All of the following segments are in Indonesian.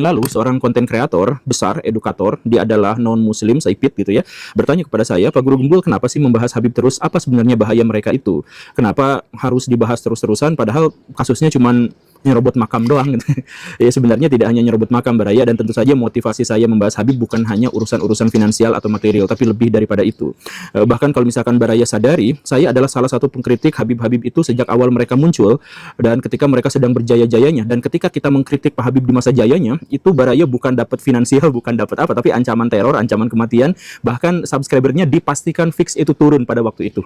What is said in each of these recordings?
lalu seorang konten kreator besar, edukator, dia adalah non-muslim, Saipit gitu ya, bertanya kepada saya, Pak Guru Gembul, kenapa sih membahas Habib terus? Apa sebenarnya bahaya mereka itu? Kenapa harus dibahas terus-terusan padahal kasusnya cuman nyerobot makam doang gitu. Ya sebenarnya tidak hanya nyerobot makam Baraya, dan tentu saja motivasi saya membahas Habib bukan hanya urusan-urusan finansial atau material, tapi lebih daripada itu. Bahkan kalau misalkan Baraya sadari, saya adalah salah satu pengkritik Habib-Habib itu sejak awal mereka muncul, dan ketika mereka sedang berjaya-jayanya, dan ketika kita mengkritik Pak Habib di masa jayanya, itu Baraya bukan dapat finansial, bukan dapat apa, tapi ancaman teror, ancaman kematian, bahkan subscribernya dipastikan fix itu turun pada waktu itu.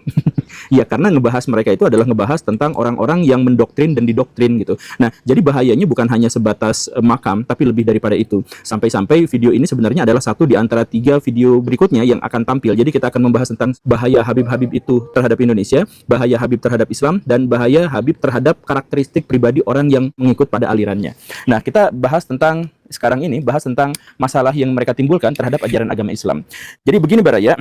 Ya karena ngebahas mereka itu adalah ngebahas tentang orang-orang yang mendoktrin dan didoktrin gitu. Nah, jadi bahayanya bukan hanya sebatas makam, tapi lebih daripada itu. Sampai-sampai video ini sebenarnya adalah satu di antara 3 video berikutnya yang akan tampil. Jadi kita akan membahas tentang bahaya Habib-Habib itu terhadap Indonesia, bahaya Habib terhadap Islam, dan bahaya Habib terhadap karakteristik pribadi orang yang mengikut pada alirannya. Nah, kita bahas tentang sekarang ini, bahas tentang masalah yang mereka timbulkan terhadap ajaran agama Islam. Jadi begini Baraya,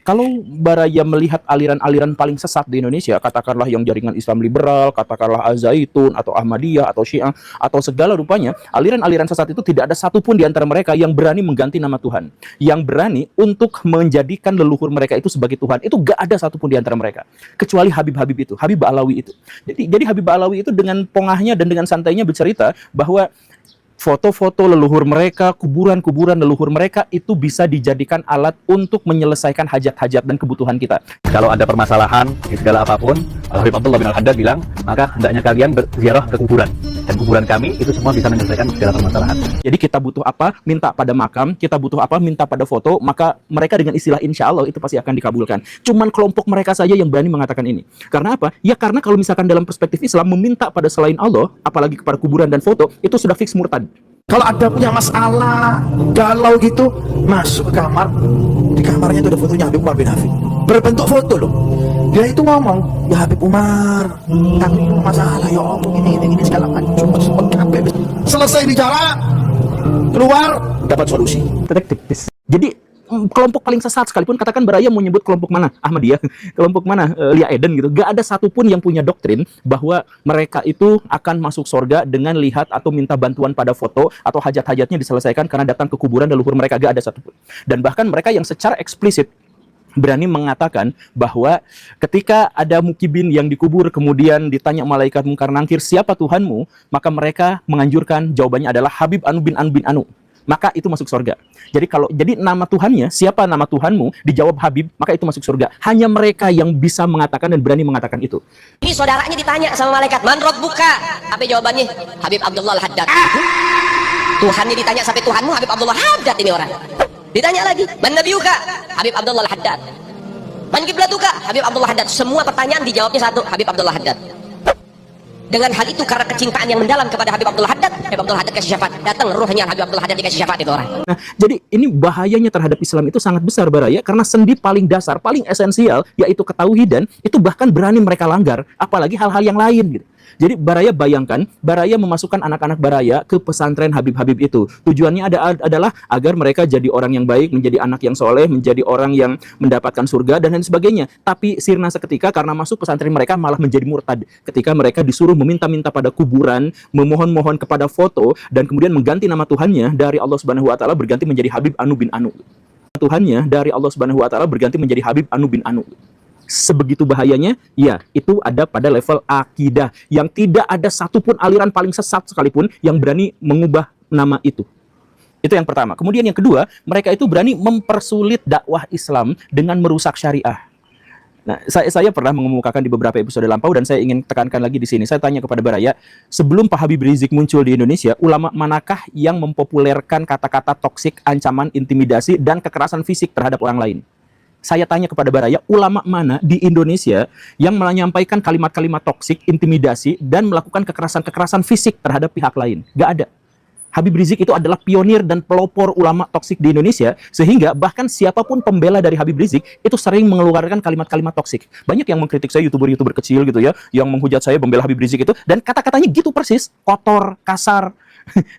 kalau Baraya melihat aliran-aliran paling sesat di Indonesia, katakanlah yang jaringan Islam liberal, katakanlah Al-Zaitun, atau Ahmadiyah, atau Syiah, atau segala rupanya, aliran-aliran sesat itu tidak ada satupun di antara mereka yang berani mengganti nama Tuhan, yang berani untuk menjadikan leluhur mereka itu sebagai Tuhan. Itu gak ada satupun di antara mereka, kecuali Habib-Habib itu, Habib Ba'alawi itu. Jadi Habib Ba'alawi itu dengan pongahnya dan dengan santainya bercerita bahwa foto-foto leluhur mereka, kuburan-kuburan leluhur mereka itu bisa dijadikan alat untuk menyelesaikan hajat-hajat dan kebutuhan kita. Kalau ada permasalahan di segala apapun, Habib Abdullah bin Al-Haddad bilang, maka hendaknya kalian berziarah ke kuburan. Dan kuburan kami itu semua bisa menyelesaikan segala permasalahan. Jadi kita butuh apa? Minta pada makam. Kita butuh apa? Minta pada foto. Maka mereka dengan istilah insya Allah itu pasti akan dikabulkan. Cuman kelompok mereka saja yang berani mengatakan ini. Karena apa? Ya karena kalau misalkan dalam perspektif Islam meminta pada selain Allah, apalagi kepada kuburan dan foto, itu sudah fix murtad. Kalau ada punya masalah, galau gitu, masuk ke kamar. Di kamarnya itu ada fotonya Habib Umar bin Hafid. Berbentuk foto loh. Dia itu ngomong, ya Habib Umar, kami masalah, ya Allah, ini segala macam. Selesai bicara, keluar, dapat solusi. Tipis. Jadi kelompok paling sesat sekalipun, katakan Baraya mau nyebut kelompok mana, Ahmadiyah, kelompok mana, Lia Eden gitu, gak ada satupun yang punya doktrin bahwa mereka itu akan masuk surga dengan lihat atau minta bantuan pada foto atau hajat-hajatnya diselesaikan karena datang ke kuburan leluhur mereka, gak ada satupun. Dan bahkan mereka yang secara eksplisit berani mengatakan bahwa ketika ada mukibin yang dikubur kemudian ditanya malaikat mungkar nangkir siapa Tuhanmu, maka mereka menganjurkan jawabannya adalah Habib Anu bin Anu bin Anu, maka itu masuk surga. Jadi nama Tuhannya, siapa nama Tuhanmu, dijawab Habib, maka itu masuk surga. Hanya mereka yang bisa mengatakan dan berani mengatakan itu. Ini saudaranya ditanya sama malaikat, man rabbuka? Apa jawabannya? Habib Abdullah Al-Haddad. Tuhannya ditanya sampai Tuhanmu Habib Abdullah Al-Haddad ini orang. Ditanya lagi, man nabiyuka? Habib Abdullah Al-Haddad. Man kiblatuka? Habib Abdullah Al-Haddad. Semua pertanyaan dijawabnya satu, Habib Abdullah Al-Haddad. Dengan hal itu karena kecintaan yang mendalam kepada Habib Abdullah Haddad, Habib Abdullah Haddad kasih syafaat. Datang ruhnya Habib Abdullah Haddad dikasih syafaat itu orang. Nah, jadi ini bahayanya terhadap Islam itu sangat besar Baraya, karena sendi paling dasar, paling esensial, yaitu ketauhidan, itu bahkan berani mereka langgar, apalagi hal-hal yang lain gitu. Jadi Baraya bayangkan, Baraya memasukkan anak-anak Baraya ke pesantren Habib-Habib itu. Tujuannya adalah agar mereka jadi orang yang baik, menjadi anak yang soleh, menjadi orang yang mendapatkan surga, dan lain sebagainya. Tapi sirna seketika karena masuk pesantren mereka malah menjadi murtad. Ketika mereka disuruh meminta-minta pada kuburan, memohon-mohon kepada foto, dan kemudian mengganti nama Tuhannya dari Allah Subhanahu wa Ta'ala berganti menjadi Habib Anu bin Anu. Tuhannya dari Allah Subhanahu wa Ta'ala berganti menjadi Habib Anu bin Anu. Sebegitu bahayanya, ya itu ada pada level akidah yang tidak ada satupun aliran paling sesat sekalipun yang berani mengubah nama itu. Itu yang pertama. Kemudian yang kedua, mereka itu berani mempersulit dakwah Islam dengan merusak syariah. Nah, saya pernah mengemukakan di beberapa episode lampau dan saya ingin tekankan lagi di sini. Saya tanya kepada Baraya, sebelum Pak Habib Rizik muncul di Indonesia, ulama manakah yang mempopulerkan kata-kata toksik, ancaman, intimidasi, dan kekerasan fisik terhadap orang lain? Saya tanya kepada Baraya, ulama mana di Indonesia yang menyampaikan kalimat-kalimat toksik, intimidasi, dan melakukan kekerasan-kekerasan fisik terhadap pihak lain? Gak ada. Habib Rizik itu adalah pionir dan pelopor ulama toksik di Indonesia, sehingga bahkan siapapun pembela dari Habib Rizik itu sering mengeluarkan kalimat-kalimat toksik. Banyak yang mengkritik saya, youtuber-youtuber kecil gitu ya, yang menghujat saya membela Habib Rizik itu, dan kata-katanya gitu persis, kotor, kasar,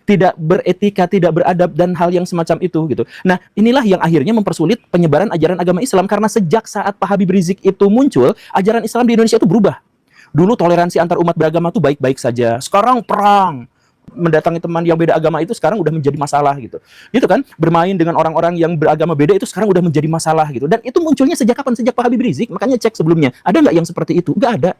tidak beretika, tidak beradab, dan hal yang semacam itu gitu. Nah, inilah yang akhirnya mempersulit penyebaran ajaran agama Islam, karena sejak saat Pak Habib Rizik itu muncul, ajaran Islam di Indonesia itu berubah. Dulu toleransi antar umat beragama itu baik-baik saja. Sekarang perang, mendatangi teman yang beda agama itu sekarang udah menjadi masalah gitu. Gitu kan? Bermain dengan orang-orang yang beragama beda itu sekarang udah menjadi masalah gitu. Dan itu munculnya sejak kapan? Sejak Pak Habib Rizik. Makanya cek sebelumnya. Ada nggak yang seperti itu? Nggak ada.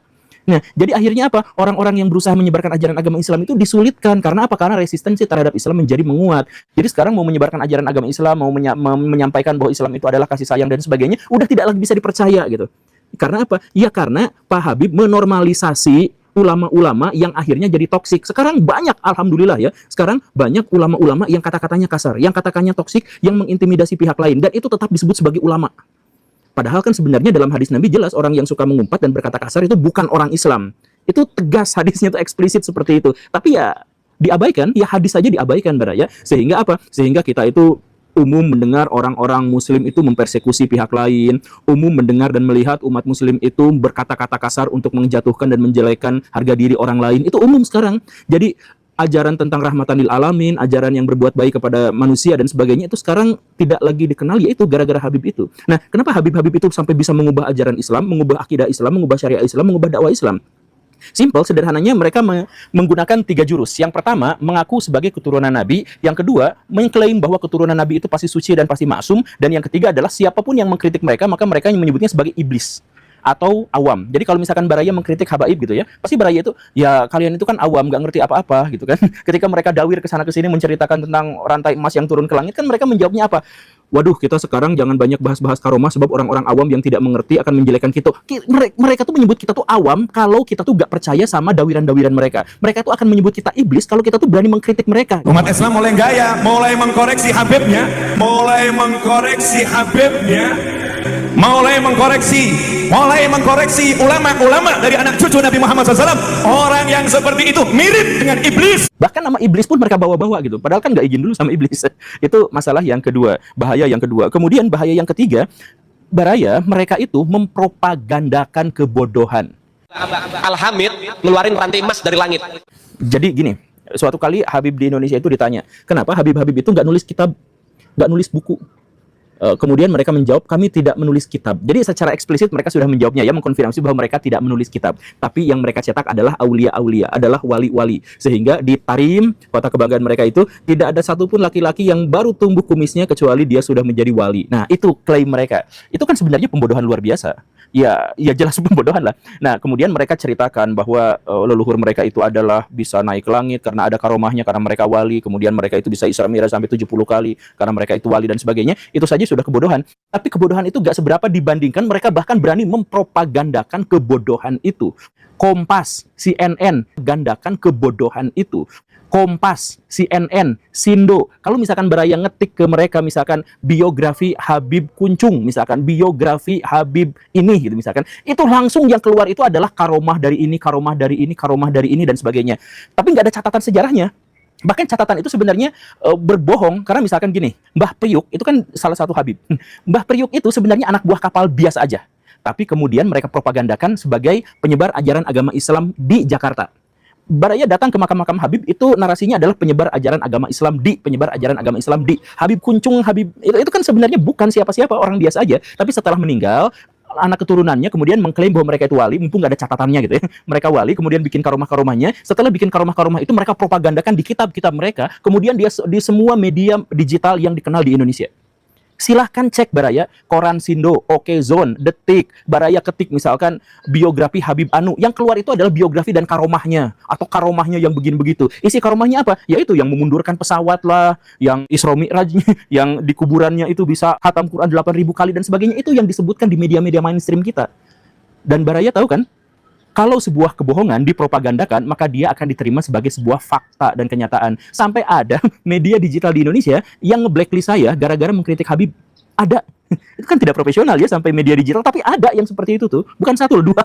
Nah, jadi akhirnya apa? Orang-orang yang berusaha menyebarkan ajaran agama Islam itu disulitkan. Karena apa? Karena resistensi terhadap Islam menjadi menguat. Jadi sekarang mau menyebarkan ajaran agama Islam, mau menyampaikan bahwa Islam itu adalah kasih sayang dan sebagainya, udah tidak lagi bisa dipercaya gitu. Karena apa? Ya karena Pak Habib menormalisasi ulama-ulama yang akhirnya jadi toksik. Sekarang banyak, alhamdulillah ya, sekarang banyak ulama-ulama yang kata-katanya kasar, yang kata-katanya toksik, yang mengintimidasi pihak lain, dan itu tetap disebut sebagai ulama. Padahal kan sebenarnya dalam hadis Nabi jelas orang yang suka mengumpat dan berkata kasar itu bukan orang Islam. Itu tegas, hadisnya itu eksplisit seperti itu. Tapi ya diabaikan, ya hadis saja diabaikan ya. Sehingga apa? Sehingga kita itu umum mendengar orang-orang muslim itu mempersekusi pihak lain, umum mendengar dan melihat umat muslim itu berkata-kata kasar untuk menjatuhkan dan menjelekan harga diri orang lain. Itu umum sekarang. Jadi ajaran tentang rahmatan lil alamin, ajaran yang berbuat baik kepada manusia dan sebagainya itu sekarang tidak lagi dikenal, yaitu gara-gara Habib itu. Nah, kenapa Habib-Habib itu sampai bisa mengubah ajaran Islam, mengubah akidah Islam, mengubah syariah Islam, mengubah dakwah Islam? Simple, sederhananya mereka menggunakan 3 jurus. Yang pertama, mengaku sebagai keturunan Nabi. Yang kedua, mengklaim bahwa keturunan Nabi itu pasti suci dan pasti maksum. Dan yang ketiga adalah siapapun yang mengkritik mereka, maka mereka menyebutnya sebagai iblis atau awam. Jadi kalau misalkan Baraya mengkritik habaib gitu ya, pasti Baraya itu, ya kalian itu kan awam, nggak ngerti apa-apa gitu kan. Ketika mereka dawir ke sana ke sini menceritakan tentang rantai emas yang turun ke langit, kan mereka menjawabnya apa? Waduh, kita sekarang jangan banyak bahas-bahas karomah sebab orang-orang awam yang tidak mengerti akan menjelekan kita. Mereka tuh menyebut kita tuh awam kalau kita tuh nggak percaya sama dawiran-dawiran mereka. Mereka tuh akan menyebut kita iblis kalau kita tuh berani mengkritik mereka. Umat Islam mulai gaya, mulai mengkoreksi Habibnya, mulai mengkoreksi ulama-ulama dari anak cucu Nabi Muhammad SAW. Orang yang seperti itu mirip dengan iblis. Bahkan nama iblis pun mereka bawa-bawa gitu. Padahal kan nggak izin dulu sama iblis. Itu masalah yang kedua, bahaya yang kedua. Kemudian bahaya yang ketiga, Baraya mereka itu mempropagandakan kebodohan. Al-Hamid ngeluarin rantai emas dari langit. Jadi gini, suatu kali Habib di Indonesia itu ditanya, kenapa Habib-Habib itu nggak nulis kitab, nggak nulis buku? Kemudian mereka menjawab, kami tidak menulis kitab. Jadi secara eksplisit mereka sudah menjawabnya, ya, mengkonfirmasi bahwa mereka tidak menulis kitab. Tapi yang mereka cetak adalah aulia-aulia, adalah wali-wali. Sehingga di Tarim, kota kebanggaan mereka itu, tidak ada satupun laki-laki yang baru tumbuh kumisnya kecuali dia sudah menjadi wali. Nah, itu klaim mereka. Itu kan sebenarnya pembodohan luar biasa. Ya jelas pembodohan lah. Nah, kemudian mereka ceritakan bahwa leluhur mereka itu adalah bisa naik ke langit karena ada karomahnya, karena mereka wali. Kemudian mereka itu bisa Isra Mi'raj sampai 70 kali karena mereka itu wali dan sebagainya. Itu saja sudah kebodohan. Tapi kebodohan itu gak seberapa dibandingkan mereka bahkan berani mempropagandakan kebodohan itu. Kompas, CNN gandakan kebodohan itu. Kompas, CNN, Sindo. Kalau misalkan Baraya ngetik ke mereka misalkan biografi Habib Kuncung, misalkan biografi Habib ini gitu misalkan, itu langsung yang keluar itu adalah karomah dari ini, karomah dari ini, karomah dari ini dan sebagainya. Tapi nggak ada catatan sejarahnya. Bahkan catatan itu sebenarnya berbohong, karena misalkan gini, Mbah Priuk itu kan salah satu Habib. Mbah Priuk itu sebenarnya anak buah kapal biasa aja. Tapi kemudian mereka propagandakan sebagai penyebar ajaran agama Islam di Jakarta. Baraya datang ke makam-makam Habib itu narasinya adalah penyebar ajaran agama Islam di, penyebar ajaran agama Islam di. Habib Kuncung, Habib itu kan sebenarnya bukan siapa-siapa, orang biasa aja. Tapi setelah meninggal, anak keturunannya kemudian mengklaim bahwa mereka itu wali, mumpung nggak ada catatannya gitu ya. Mereka wali, kemudian bikin karomah-karomahnya. Setelah bikin karomah-karomah itu mereka propagandakan di kitab-kitab mereka, kemudian dia di semua media digital yang dikenal di Indonesia. Silahkan cek Baraya, Koran Sindo, Oke Zone, Detik, Baraya ketik misalkan biografi Habib Anu. Yang keluar itu adalah biografi dan karomahnya, atau karomahnya yang begini begitu. Isi karomahnya apa? Yaitu yang memundurkan pesawat lah, yang Isra Mi'raj, yang di kuburannya itu bisa khatam Quran 8.000 kali dan sebagainya. Itu yang disebutkan di media-media mainstream kita. Dan Baraya tahu kan? Kalau sebuah kebohongan dipropagandakan, maka dia akan diterima sebagai sebuah fakta dan kenyataan. Sampai ada media digital di Indonesia yang nge-blacklist saya gara-gara mengkritik Habib. Ada. Itu kan tidak profesional ya sampai media digital, tapi ada yang seperti itu tuh. Bukan satu, dua.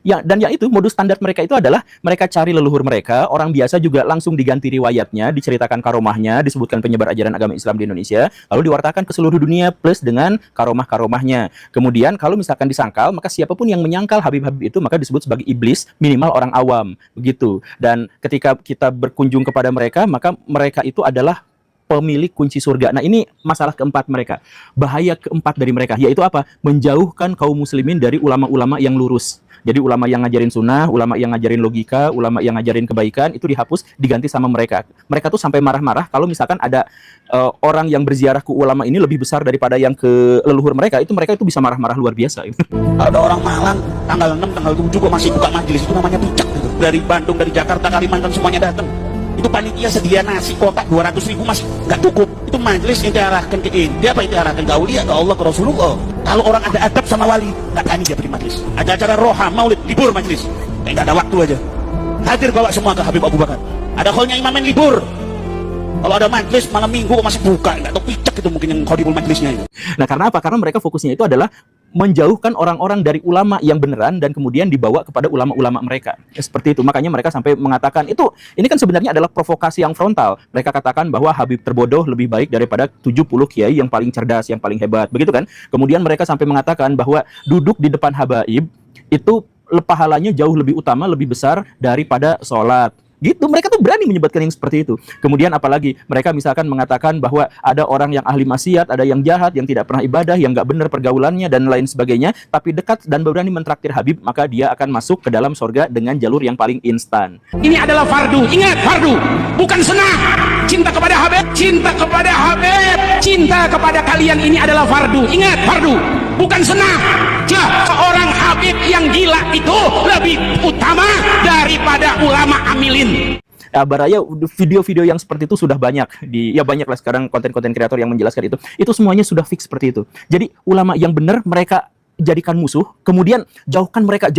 Ya, dan ya itu modus standar mereka itu adalah mereka cari leluhur mereka, orang biasa juga langsung diganti riwayatnya, diceritakan karomahnya, disebutkan penyebar ajaran agama Islam di Indonesia, lalu diwartakan ke seluruh dunia plus dengan karomah-karomahnya. Kemudian kalau misalkan disangkal, maka siapapun yang menyangkal Habib-Habib itu maka disebut sebagai iblis, minimal orang awam, begitu. Dan ketika kita berkunjung kepada mereka, maka mereka itu adalah pemilik kunci surga. Nah, ini masalah keempat mereka. Bahaya keempat dari mereka, yaitu apa? Menjauhkan kaum muslimin dari ulama-ulama yang lurus. Jadi ulama yang ngajarin sunnah, ulama yang ngajarin logika, ulama yang ngajarin kebaikan, itu dihapus, diganti sama mereka. Mereka tuh sampai marah-marah kalau misalkan ada orang yang berziarah ke ulama ini lebih besar daripada yang ke leluhur mereka itu bisa marah-marah luar biasa. Ada orang Malang tanggal 6, tanggal 7 kok masih buka majelis, itu namanya puncak gitu. Dari Bandung, dari Jakarta, Kalimantan semuanya datang. Itu panitia sedia nasi kotak 200.000 masih nggak cukup. Itu majelis yang diarahkan ke India, apa yang diarahkan ke Aulia, ke Allah, ke Rasulullah. Kalau orang ada adab sama wali, nggak tani dia pergi majelis. Ada acara roha, maulid, libur majelis. Kayak nggak ada waktu aja. Hadir bawa semua ke Habib Abu Bakar. Ada hallnya imamen libur. Kalau ada majelis malam minggu masih buka, nggak tahu picak itu mungkin yang khodibul majelisnya itu. Nah, karena apa? Karena mereka fokusnya itu adalah menjauhkan orang-orang dari ulama yang beneran dan kemudian dibawa kepada ulama-ulama mereka. Seperti itu. Makanya mereka sampai mengatakan ini kan sebenarnya adalah provokasi yang frontal. Mereka katakan bahwa Habib terbodoh lebih baik daripada 70 kiai yang paling cerdas, yang paling hebat. Begitu kan? Kemudian mereka sampai mengatakan bahwa duduk di depan habaib itu pahalanya jauh lebih utama, lebih besar daripada sholat. Gitu, mereka tuh berani menyebutkan yang seperti itu. Kemudian apalagi, mereka misalkan mengatakan bahwa ada orang yang ahli maksiat, ada yang jahat, yang tidak pernah ibadah, yang nggak benar pergaulannya, dan lain sebagainya, tapi dekat dan berani mentraktir Habib, maka dia akan masuk ke dalam sorga dengan jalur yang paling instan. Ini adalah fardu, ingat fardu, bukan senang. Cinta kepada Habib, cinta kepada Habib, cinta kepada kalian ini adalah fardu, ingat fardu, bukan senang. Seorang Habib yang gila itu lebih utama daripada ulama amilin. Baraya, video-video yang seperti itu sudah banyak banyak lah sekarang konten-konten kreator yang menjelaskan itu. Itu semuanya sudah fix seperti itu. Jadi ulama yang benar mereka jadikan musuh, kemudian jauhkan mereka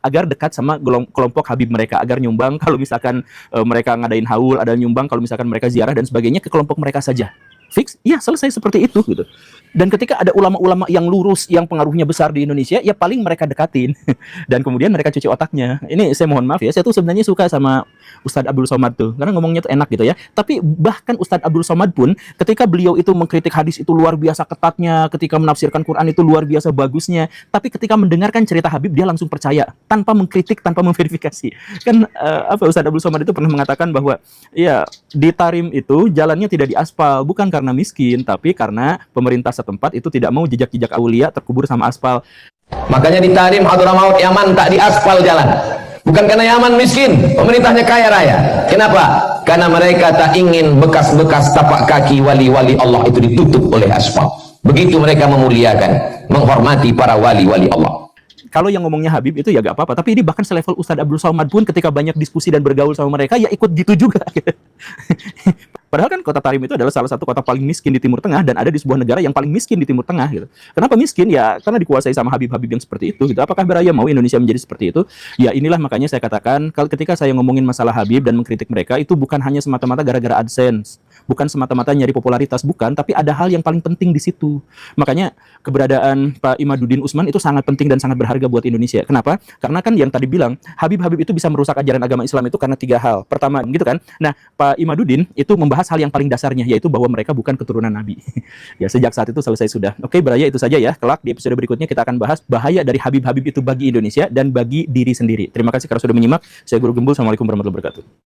agar dekat sama kelompok Habib mereka, agar nyumbang kalau misalkan mereka ngadain haul, ada nyumbang kalau misalkan mereka ziarah dan sebagainya ke kelompok mereka saja. Fix, ya selesai seperti itu gitu. Dan ketika ada ulama-ulama yang lurus, yang pengaruhnya besar di Indonesia, ya paling mereka dekatin. Dan kemudian mereka cuci otaknya. Ini saya mohon maaf ya, saya tuh sebenarnya suka sama Ustadz Abdul Somad tuh, karena ngomongnya tuh enak gitu ya. Tapi bahkan Ustadz Abdul Somad pun, ketika beliau itu mengkritik hadis itu luar biasa ketatnya, ketika menafsirkan Quran itu luar biasa bagusnya, tapi ketika mendengarkan cerita Habib, dia langsung percaya, tanpa mengkritik, tanpa memverifikasi. Kan Ustadz Abdul Somad itu pernah mengatakan bahwa, ya di Tarim itu jalannya tidak diaspal, bukan karena miskin, tapi karena pemerintah setempat itu tidak mau jejak-jejak aulia terkubur sama aspal. Makanya di Tarim Hadramaut Yaman tak diaspal jalan. Bukan karena Yaman miskin, pemerintahnya kaya raya. Kenapa? Karena mereka tak ingin bekas-bekas tapak kaki wali-wali Allah itu ditutup oleh aspal. Begitu mereka memuliakan, menghormati para wali-wali Allah. Kalau yang ngomongnya Habib itu ya gak apa-apa, tapi ini bahkan selevel Ustadz Abdul Somad pun ketika banyak diskusi dan bergaul sama mereka, ya ikut gitu juga. Padahal kan kota Tarim itu adalah salah satu kota paling miskin di Timur Tengah dan ada di sebuah negara yang paling miskin di Timur Tengah gitu. Kenapa miskin? Ya karena dikuasai sama Habib-Habib yang seperti itu gitu. Apakah Baraya mau Indonesia menjadi seperti itu? Ya inilah makanya saya katakan ketika saya ngomongin masalah Habib dan mengkritik mereka itu bukan hanya semata-mata gara-gara AdSense, bukan semata-mata nyari popularitas, bukan, tapi ada hal yang paling penting di situ. Makanya keberadaan Pak Imaduddin Usman itu sangat penting dan sangat berharga buat Indonesia. Kenapa? Karena kan yang tadi bilang Habib-Habib itu bisa merusak ajaran agama Islam itu karena 3 hal. Pertama, gitu kan? Nah, Pak Imaduddin itu membahas hal yang paling dasarnya, yaitu bahwa mereka bukan keturunan Nabi. Ya, sejak saat itu selesai sudah. Oke, Baraya, itu saja ya. Kelak di episode berikutnya kita akan bahas bahaya dari Habib-Habib itu bagi Indonesia dan bagi diri sendiri. Terima kasih karena sudah menyimak. Saya Guru Gembul. Assalamualaikum warahmatullahi wabarakatuh.